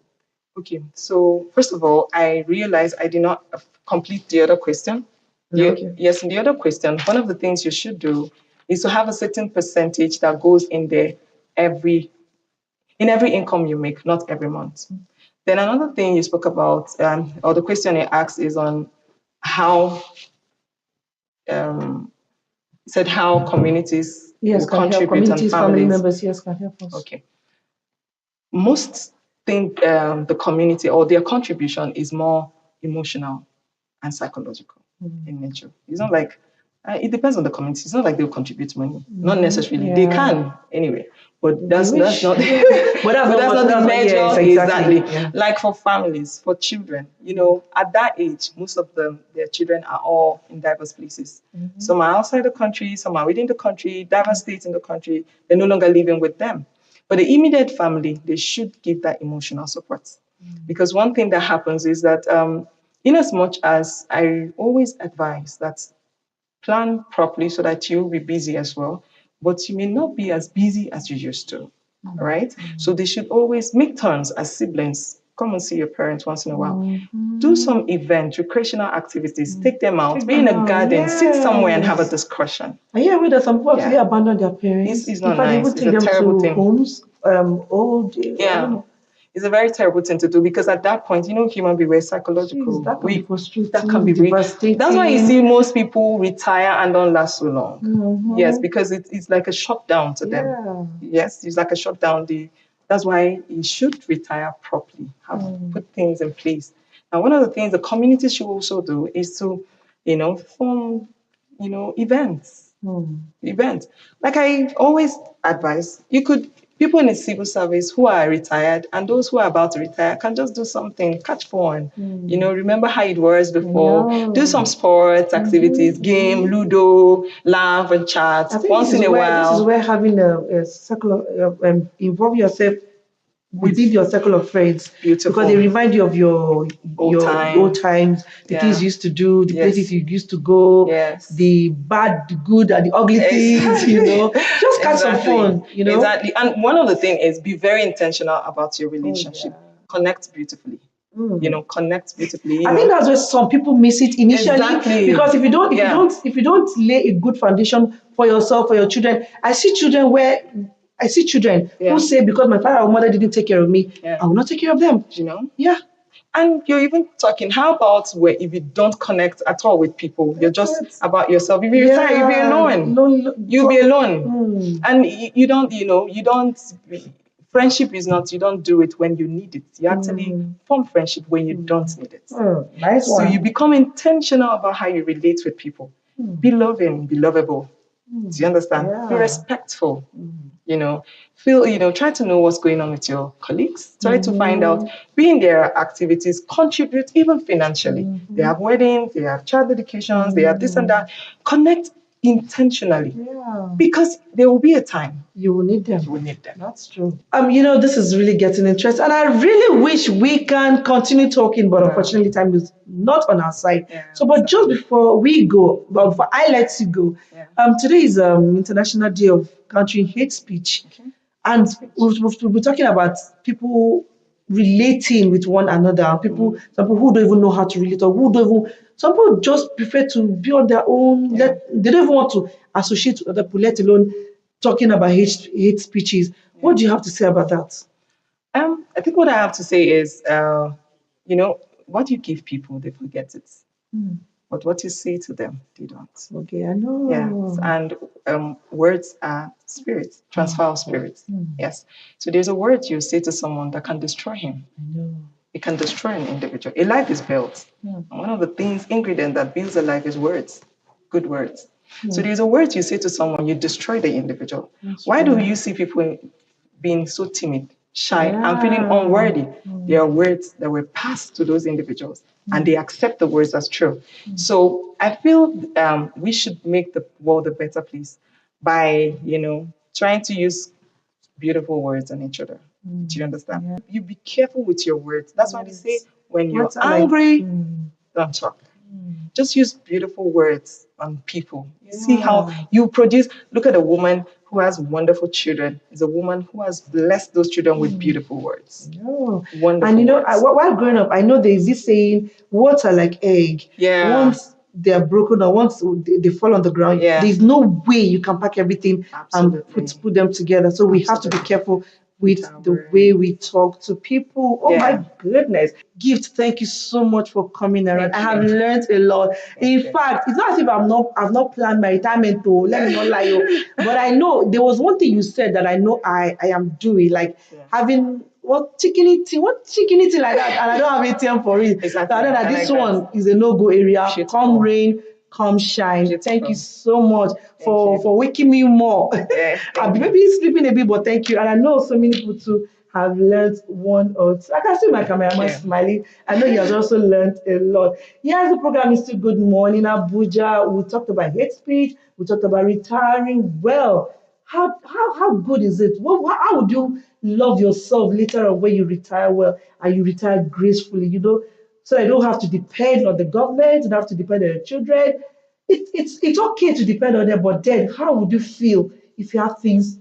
[SPEAKER 15] Okay, so first of all, I realized I did not complete the other question. Yes, in the other question, one of the things you should do is to have a certain percentage that goes in there every income you make, not every month. Then another thing you spoke about, or the question you asked, is on how said how communities will contribute, and
[SPEAKER 1] family members can help us.
[SPEAKER 15] Okay. Most think the community or their contribution is more emotional and psychological in nature. It's not like it depends on the community. It's not like they'll contribute money. Not necessarily. Yeah. They can anyway, but that's not. but that's not the measure. Yes, exactly. Yeah. Like for families, for children, you know, at that age, most of their children are all in diverse places. Some are outside the country, some are within the country, diverse states in the country. They're no longer living with them. But the immediate family, they should give that emotional support. Because one thing that happens is that in as much as I always advise that plan properly so that you'll be busy as well, but you may not be as busy as you used to, right? So they should always make turns as siblings. Come and see your parents once in a while. Do some event, recreational activities, take them out, be in a garden, sit somewhere and have a discussion.
[SPEAKER 1] Yeah, where there's some people actually abandon their parents.
[SPEAKER 15] It's not nice. It's a terrible thing.
[SPEAKER 1] Homes, old.
[SPEAKER 15] It's a very terrible thing to do, because at that point, you know, human beings, we're psychological.
[SPEAKER 1] That can be frustrating.
[SPEAKER 15] That can be devastating. That's why you see most people retire and don't last so long. Yes, because it's like a shutdown to them. Yes, it's like a shutdown. That's why you should retire properly, put things in place. Now, one of the things the community should also do is to, form, events. Events. Like I always advise, people in the civil service who are retired and those who are about to retire can just do something, catch fun. You know, remember how it was before. Do some sports activities, game, Ludo, laugh and chat once in a while.
[SPEAKER 1] This is where having a circle, involve yourself within your circle of friends.
[SPEAKER 15] Beautiful.
[SPEAKER 1] Because they remind you of your old times, the things you used to do, the places you used to go, the bad, the good, and the ugly things, you know. Just catch some fun, you know.
[SPEAKER 15] Exactly. And one of the things is be very intentional about your relationship. Connect beautifully. You know, connect beautifully.
[SPEAKER 1] I think that's where some people miss it initially. Because if you don't lay a good foundation for yourself, for your children, I see children who say, because my father or mother didn't take care of me, I will not take care of them.
[SPEAKER 15] You know?
[SPEAKER 1] Yeah.
[SPEAKER 15] And you're even talking, how about where if you don't connect at all with people, you're just about yourself. If you retire, you'll be alone. You'll be alone. And you don't, friendship is not, you don't do it when you need it. You actually form friendship when you don't need it.
[SPEAKER 1] Nice one.
[SPEAKER 15] So you become intentional about how you relate with people. Be loving, be lovable. Do you understand? Be respectful. You know, try to know what's going on with your colleagues. Try to find out, be in their activities, contribute even financially. They have weddings, they have child dedications, they have this and that. Connect intentionally. Because there will be a time
[SPEAKER 1] you will need them.
[SPEAKER 15] You will need them.
[SPEAKER 1] That's true. This is really getting interesting, and I really wish we can continue talking, but unfortunately, time is not on our side. But just before we go, before I let you go, today is International Day of Countering Hate Speech, and we'll be talking about people relating with one another. Some people who don't even know how to relate, or some people just prefer to be on their own. They don't even want to associate with other people, let alone talking about hate speeches. What do you have to say about that?
[SPEAKER 15] I think what I have to say is, what you give people, they forget it. But what you say to them, they don't.
[SPEAKER 1] Okay, I know.
[SPEAKER 15] Yes, and words are spirits, transfer of spirits. Yes. So there's a word you say to someone that can destroy him.
[SPEAKER 1] I know.
[SPEAKER 15] It can destroy an individual. A life is built. And one of the ingredient that builds a life is words, good words. So there's a word you say to someone, you destroy the individual. Why do you see people being so timid, shy, and feeling unworthy? There are words that were passed to those individuals, and they accept the words as true. So I feel we should make the world a better place by, trying to use beautiful words on each other. Do you understand? You be careful with your words. That's why they say when you're angry, don't talk. Just use beautiful words on people. See how you produce. Look at a woman who has wonderful children. Is a woman who has blessed those children with beautiful words. Wonderful.
[SPEAKER 1] And while growing up, I know there's this saying, words are like egg. Once they are broken or once they fall on the ground, there's no way you can pack everything and put them together. So we have to be careful with the way we talk to people. Oh my goodness. Gift, thank you so much for coming around. I have learned a lot. In fact, it's not as if I've not planned my retirement, though. Let me not lie. But I know there was one thing you said that I know I am doing, like having chicken eating like that, and I don't have ATM for it.
[SPEAKER 15] Exactly.
[SPEAKER 1] So I know that this one is a no-go area. Come rain, come shine. Thank you so much for waking me more. I've maybe sleeping a bit, but thank you. And I know so many people too have learned one or two. I can see my cameraman smiling. I know he has also learned a lot. Yes, the program is still Good Morning Abuja. We talked about hate speech. We talked about retiring well. How good is it? How would you love yourself later on when you retire well and you retire gracefully, so I don't have to depend on the government, don't have to depend on your children. It's okay to depend on them, but then how would you feel if you have things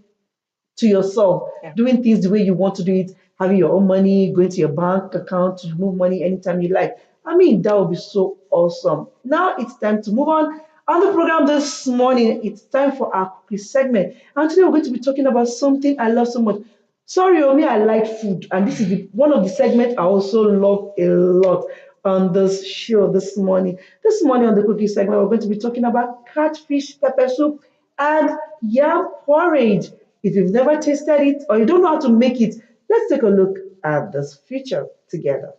[SPEAKER 1] to yourself, doing things the way you want to do it, having your own money, going to your bank account to move money anytime you like? I mean, that would be so awesome. Now it's time to move on. On the program this morning, it's time for our quick segment. And today we're going to be talking about something I love so much. Sorry, Omi, I like food. And this is one of the segments I also love a lot on this show this morning. This morning on the cooking segment, we're going to be talking about catfish pepper soup and yam porridge. If you've never tasted it or you don't know how to make it, let's take a look at this feature together.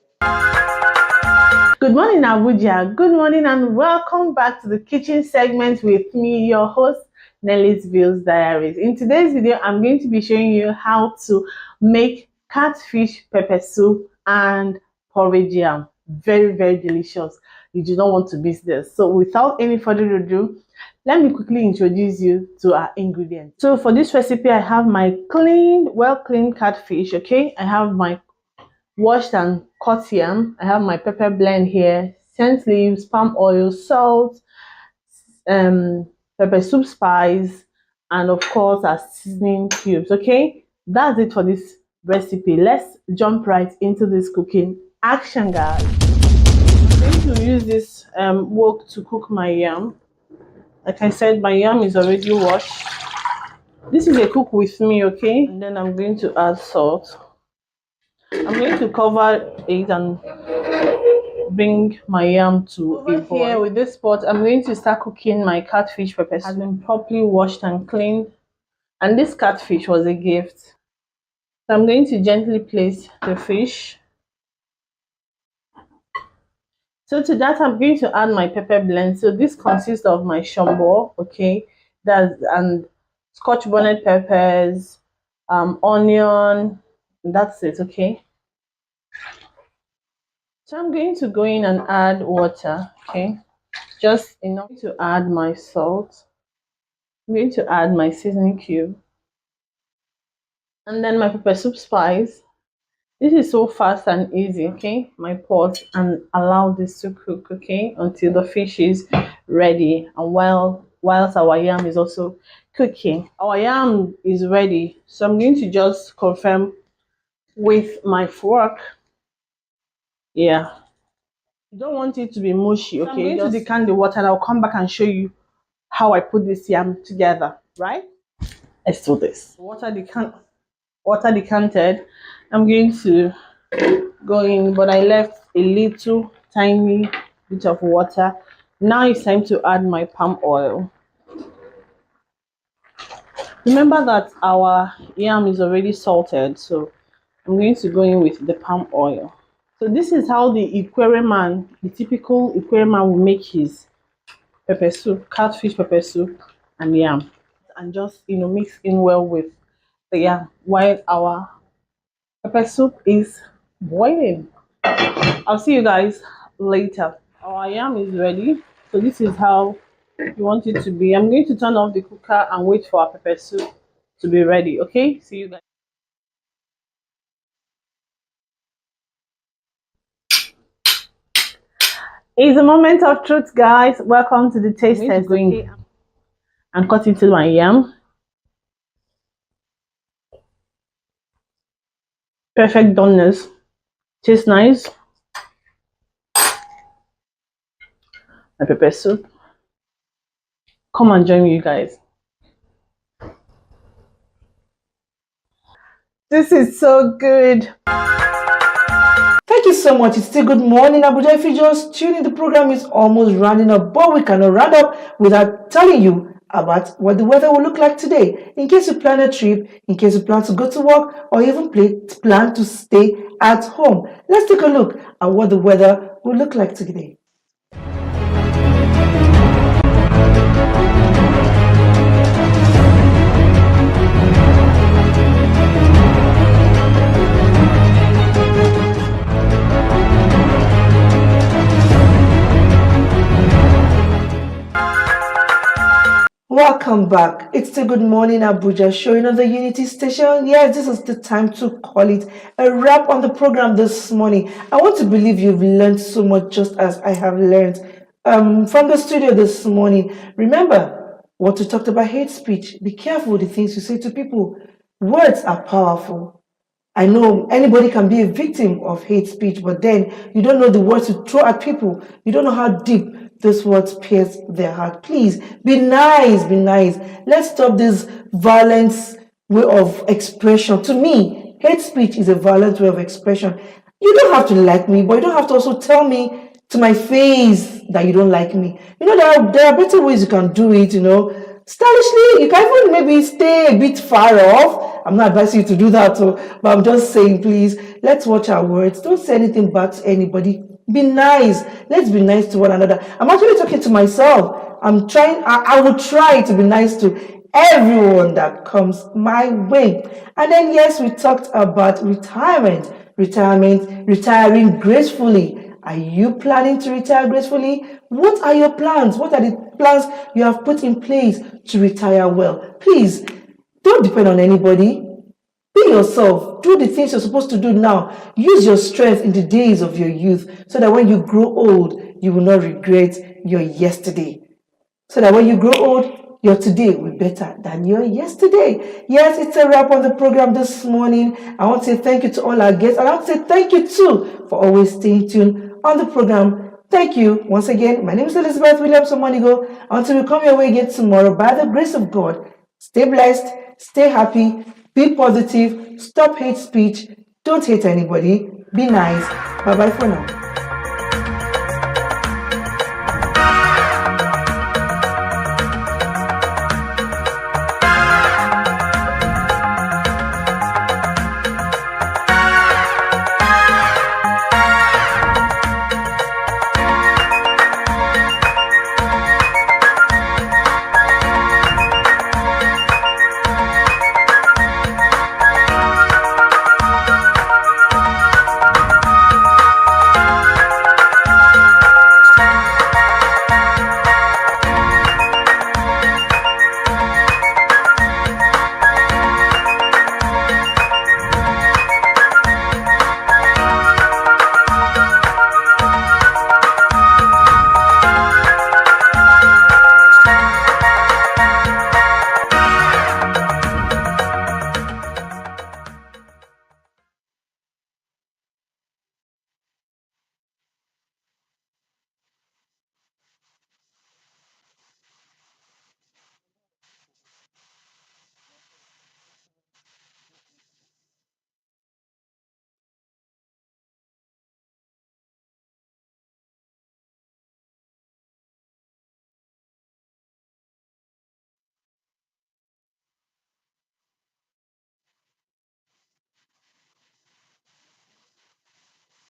[SPEAKER 2] Good morning, Abuja. Good morning and welcome back to the kitchen segment with me, your host,
[SPEAKER 21] Nellysville's Diaries. In today's video, I'm going to be showing you how to make catfish pepper soup and porridge yam. Very, very delicious. You do not want to miss this. So without any further ado, let me quickly introduce you to our ingredients. So for this recipe, I have my well cleaned catfish, okay? I have my washed and cut yam. I have my pepper blend here, scent leaves, palm oil, salt, pepper soup spice, and of course our seasoning cubes. Okay, that's it for this recipe. Let's jump right into this cooking action, guys. I'm going to use this wok to cook my yam. Like I said, my yam is already washed. This is a cook with me, okay? And then I'm going to add salt. I'm going to cover it and bring my yam to a boil. Here with this pot, I'm going to start cooking my catfish pepper soup. It has been properly washed and cleaned, and this catfish was a gift. So I'm going to gently place the fish. So to that, I'm going to add my pepper blend. So this consists of my shombo, okay, and scotch bonnet peppers, onion. That's it, okay. So I'm going to go in and add water, okay, just enough to add my salt. I'm going to add my seasoning cube and then my pepper soup spice. This is so fast and easy, okay? My pot, and allow this to cook, okay, until the fish is ready. And whilst our yam is also cooking, our yam is ready. So I'm going to just confirm with my fork. Yeah, you don't want it to be mushy, okay? So I'm going to decant the water and I'll come back and show you how I put this yam together, right? Let's do this. Water decanted. I'm going to go in, but I left a little tiny bit of water. Now it's time to add my palm oil. Remember that our yam is already salted, so I'm going to go in with the palm oil. So this is how the typical Ikwere man will make his pepper soup, catfish pepper soup and yam, and just mix in well with the yam while our pepper soup is boiling. I'll see you guys later. Our yam is ready. So this is how you want it to be. I'm going to turn off the cooker and wait for our pepper soup to be ready, okay? See you guys. It's a moment of truth, guys. Welcome to the taste test. Going and cut into my yam. Perfect doneness. Tastes nice. My pepper soup. Come and join me, you guys. This is so good.
[SPEAKER 1] Thank you so much. It's still Good Morning, Abuja. If you just tune in, the program is almost rounding up, but we cannot round up without telling you about what the weather will look like today. In case you plan a trip, in case you plan to go to work, or even plan to stay at home. Let's take a look at what the weather will look like today. Welcome back. It's the Good Morning Abuja showing on the Unity station. Yes, this is the time to call it a wrap on the program this morning. I want to believe you've learned so much just as I have learned from the studio this morning. Remember what we talked about: hate speech. Be careful with the things you say to people. Words are powerful. I know anybody can be a victim of hate speech, but then you don't know the words to throw at people. You don't know how deep those words pierce their heart. Please, be nice, be nice. Let's stop this violent way of expression. To me, hate speech is a violent way of expression. You don't have to like me, but you don't have to also tell me to my face that you don't like me. There are better ways you can do it, Stylishly, you can even maybe stay a bit far off. I'm not advising you to do that, but I'm just saying, please, let's watch our words. Don't say anything bad to anybody. Be nice. Let's be nice to one another. I'm actually talking to myself. I will try to be nice to everyone that comes my way. And then, yes, we talked about retiring gracefully. Are you planning to retire gracefully? What are your plans? What are the plans you have put in place to retire well? Please, don't depend on anybody. Be yourself. Do the things you're supposed to do now. Use your strength in the days of your youth so that when you grow old, you will not regret your yesterday. So that when you grow old, your today will be better than your yesterday. Yes, it's a wrap on the program this morning. I want to say thank you to all our guests. And I want to say thank you too for always staying tuned on the program. Thank you. Once again, my name is Elizabeth Williams Omonigo. Until we come your way again tomorrow, by the grace of God, stay blessed, stay happy, be positive, stop hate speech, don't hate anybody, be nice. Bye-bye for now.